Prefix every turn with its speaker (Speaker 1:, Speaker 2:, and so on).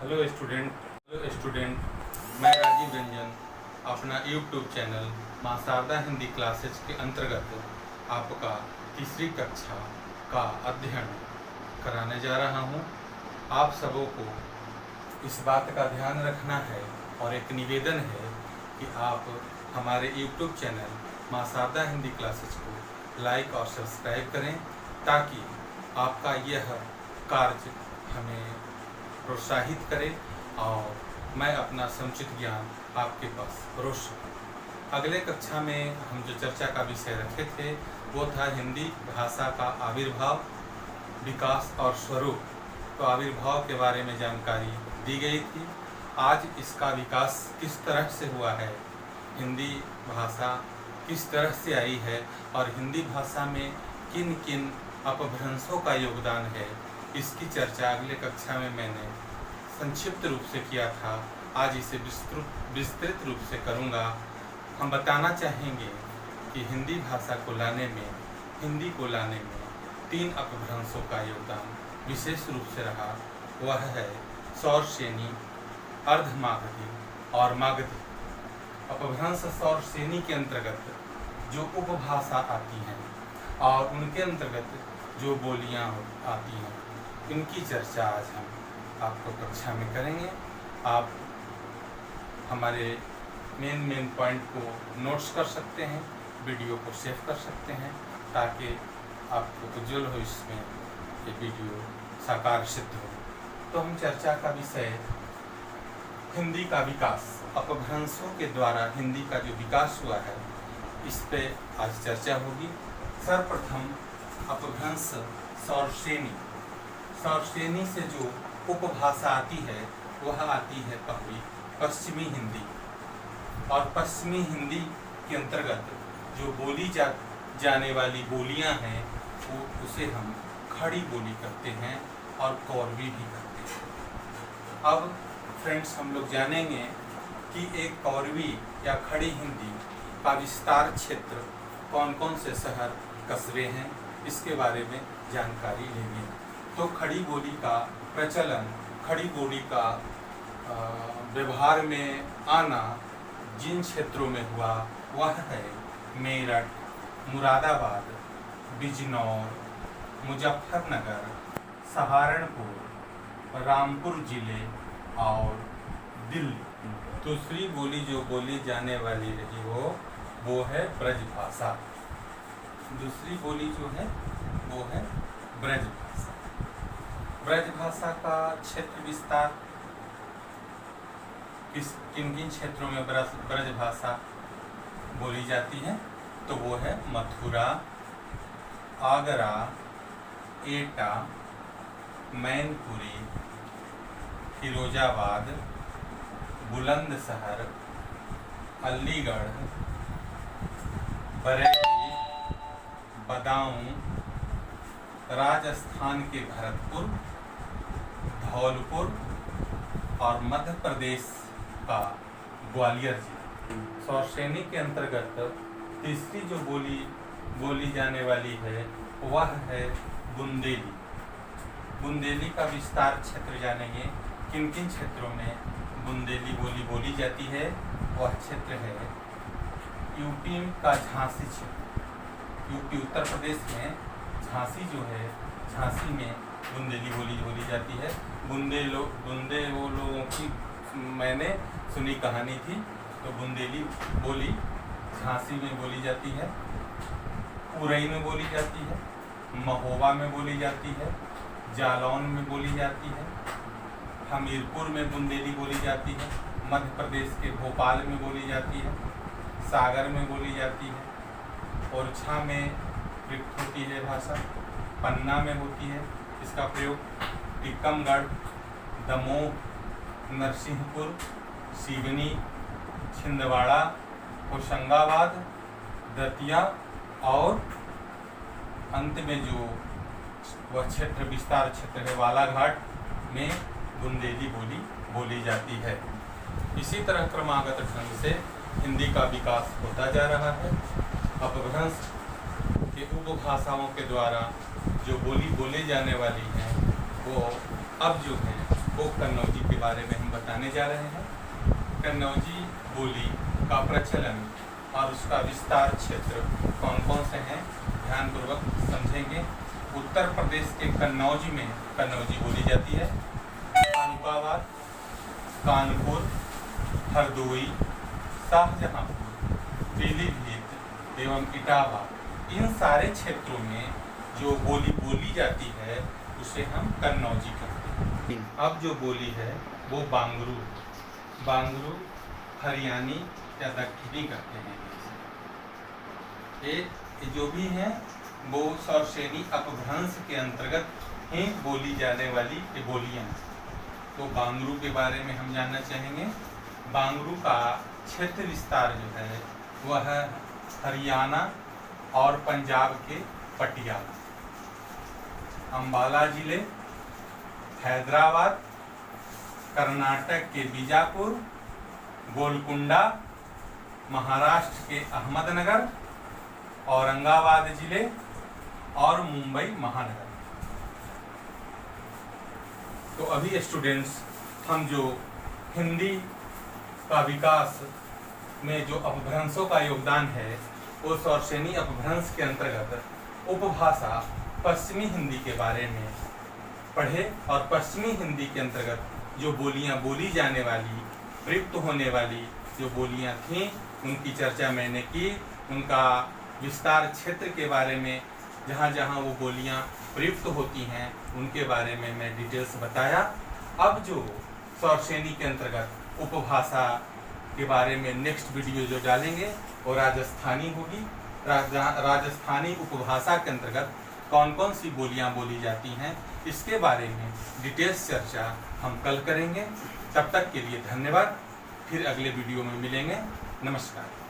Speaker 1: Hello student, मैं राजीव रंजन अपना YouTube channel माँ शारदा हिंदी क्लासेज के अंतर्गत आपका तीसरी कक्षा का अध्ययन कराने जा रहा हूँ। आप सबों को इस बात का ध्यान रखना है और एक निवेदन है कि आप हमारे यूट्यूब चैनल माँ शारदा हिंदी क्लासेज को लाइक और सब्सक्राइब करें ताकि आपका यह कार्य हमें प्रोत्साहित करे और मैं अपना समुचित ज्ञान आपके पास परोस सकूं। अगले कक्षा में हम जो चर्चा का विषय रखे थे वो था हिंदी भाषा का आविर्भाव, विकास और स्वरूप। तो आविर्भाव के बारे में जानकारी दी गई थी। आज इसका विकास किस तरह से हुआ है, हिंदी भाषा किस तरह से आई है और हिंदी भाषा में किन किन अपभ्रंशों का योगदान है, इसकी चर्चा अगले कक्षा में मैंने संक्षिप्त रूप से किया था। आज इसे विस्तृत रूप से करूंगा। हम बताना चाहेंगे कि हिंदी भाषा को लाने में तीन अपभ्रंशों का योगदान विशेष रूप से रहा। वह है सौर श्रेणी, अर्धमागधी और मागधी। अपभ्रंश सौर श्रेणी के अंतर्गत जो उपभाषा आती हैं और उनके अंतर्गत जो बोलियां आती हैं, इनकी चर्चा आज हम आपको कक्षा में करेंगे। आप हमारे मेन पॉइंट को नोट्स कर सकते हैं, वीडियो को सेव कर सकते हैं ताकि आपको उज्जवल हो इसमें ये वीडियो साकार सिद्ध हो। तो हम चर्चा का विषय हिंदी का विकास, अपभ्रंशों के द्वारा हिंदी का जो विकास हुआ है, इस पे आज चर्चा होगी। सर्वप्रथम अपभ्रंश सौर श्रेणी। सौर श्रेणी से जो उपभाषा आती है वह आती है पहली पश्चिमी हिंदी, और पश्चिमी हिंदी के अंतर्गत जो बोली जाने वाली बोलियां हैं वो उसे हम खड़ी बोली करते हैं और कौरवी भी करते हैं। अब फ्रेंड्स, हम लोग जानेंगे कि एक कौरवी या खड़ी हिंदी का विस्तार क्षेत्र कौन कौन से शहर कस्बे हैं, इसके बारे में जानकारी लेंगे। तो खड़ी बोली का प्रचलन, खड़ी बोली का व्यवहार में आना जिन क्षेत्रों में हुआ वह है मेरठ, मुरादाबाद, बिजनौर, मुजफ्फरनगर, सहारनपुर, रामपुर जिले और दिल्ली। दूसरी बोली जो बोली जाने वाली रही वो है ब्रजभाषा। दूसरी बोली जो है वो है ब्रजभाषा। ब्रजभाषा का क्षेत्र विस्तार किन किन क्षेत्रों में ब्रजभाषा बोली जाती है, तो वो है मथुरा, आगरा, एटा, मैनपुरी, फिरोजाबाद, बुलंदशहर, अलीगढ़, बरेली, बदाऊं, राजस्थान के भरतपुर, धौलपुर और मध्य प्रदेश का ग्वालियर जिला। सौर श्रेणी के अंतर्गत तीसरी जो बोली जाने वाली है वह है बुंदेली। बुंदेली का विस्तार क्षेत्र जानेंगे। किन किन क्षेत्रों में बुंदेली बोली बोली जाती है, वह क्षेत्र है यूपी का झांसी क्षेत्र। यूपी उत्तर प्रदेश में झांसी जो है, झांसी में बुंदेली बोली जाती है। बुंदे वो लोगों की मैंने सुनी कहानी थी। तो बुंदेली बोली झांसी में बोली जाती है, उरई में बोली जाती है, महोबा में बोली जाती है, जालौन में बोली जाती है, हमीरपुर में बुंदेली बोली जाती है, मध्य प्रदेश के भोपाल में बोली जाती है, सागर में बोली जाती है, ओरछा में प्रयुक्त होती है भाषा, पन्ना में होती है इसका प्रयोग, टीकमगढ़, दमोह, नरसिंहपुर, सिवनी, छिंदवाड़ा, होशंगाबाद, दतिया और अंत में जो वह क्षेत्र विस्तार क्षेत्र है बालाघाट में बुंदेली बोली बोली जाती है। इसी तरह क्रमागत ढंग से हिंदी का विकास होता जा रहा है। अपभ्रंश के उपभाषाओं के द्वारा जो बोली बोली जाने वाली हैं वो अब जो है फोक कन्नौजी के बारे में हम बताने जा रहे हैं। कन्नौजी बोली का प्रचलन और उसका विस्तार क्षेत्र कौन कौन से हैं, ध्यानपूर्वक समझेंगे। उत्तर प्रदेश के कन्नौज में कन्नौजी बोली जाती है। कानुकाबाद, कानपुर, हरदोई, शाहजहांपुर, पीलीभीत एवं इटावा, इन सारे क्षेत्रों में जो बोली बोली जाती है उसे हम कन्नौजी कहते हैं। अब जो बोली है वो बांगरू हरियाणी या दक्षिणी कहते हैं। ये जो भी है वो सौरसेनी अपभ्रंश के अंतर्गत ही बोली जाने वाली ये बोलियाँ। तो बांगरू के बारे में हम जानना चाहेंगे। बांगरू का क्षेत्र विस्तार जो है वह हरियाणा और पंजाब के पटियाला, अंबाला जिले, हैदराबाद, कर्नाटक के बीजापुर, गोलकुंडा, महाराष्ट्र के अहमदनगर, औरंगाबाद जिले और मुंबई महानगर। तो अभी स्टूडेंट्स हम जो हिंदी का विकास में जो अपभ्रंशों का योगदान है वो सौरसेनी अपभ्रंश के अंतर्गत उपभाषा पश्चिमी हिंदी के बारे में पढ़े और पश्चिमी हिंदी के अंतर्गत जो बोलियां बोली जाने वाली, प्रयुक्त होने वाली जो बोलियां थीं उनकी चर्चा मैंने की। उनका विस्तार क्षेत्र के बारे में जहाँ जहाँ वो बोलियां प्रयुक्त होती हैं उनके बारे में मैं डिटेल्स बताया। अब जो सौरसेनी के अंतर्गत उपभाषा के बारे में नेक्स्ट वीडियो जो डालेंगे वो राजस्थानी होगी। राजस्थानी उपभाषा के अंतर्गत कौन कौन सी बोलियां बोली जाती हैं इसके बारे में डिटेल्स चर्चा हम कल करेंगे। तब तक के लिए धन्यवाद। फिर अगले वीडियो में मिलेंगे। नमस्कार।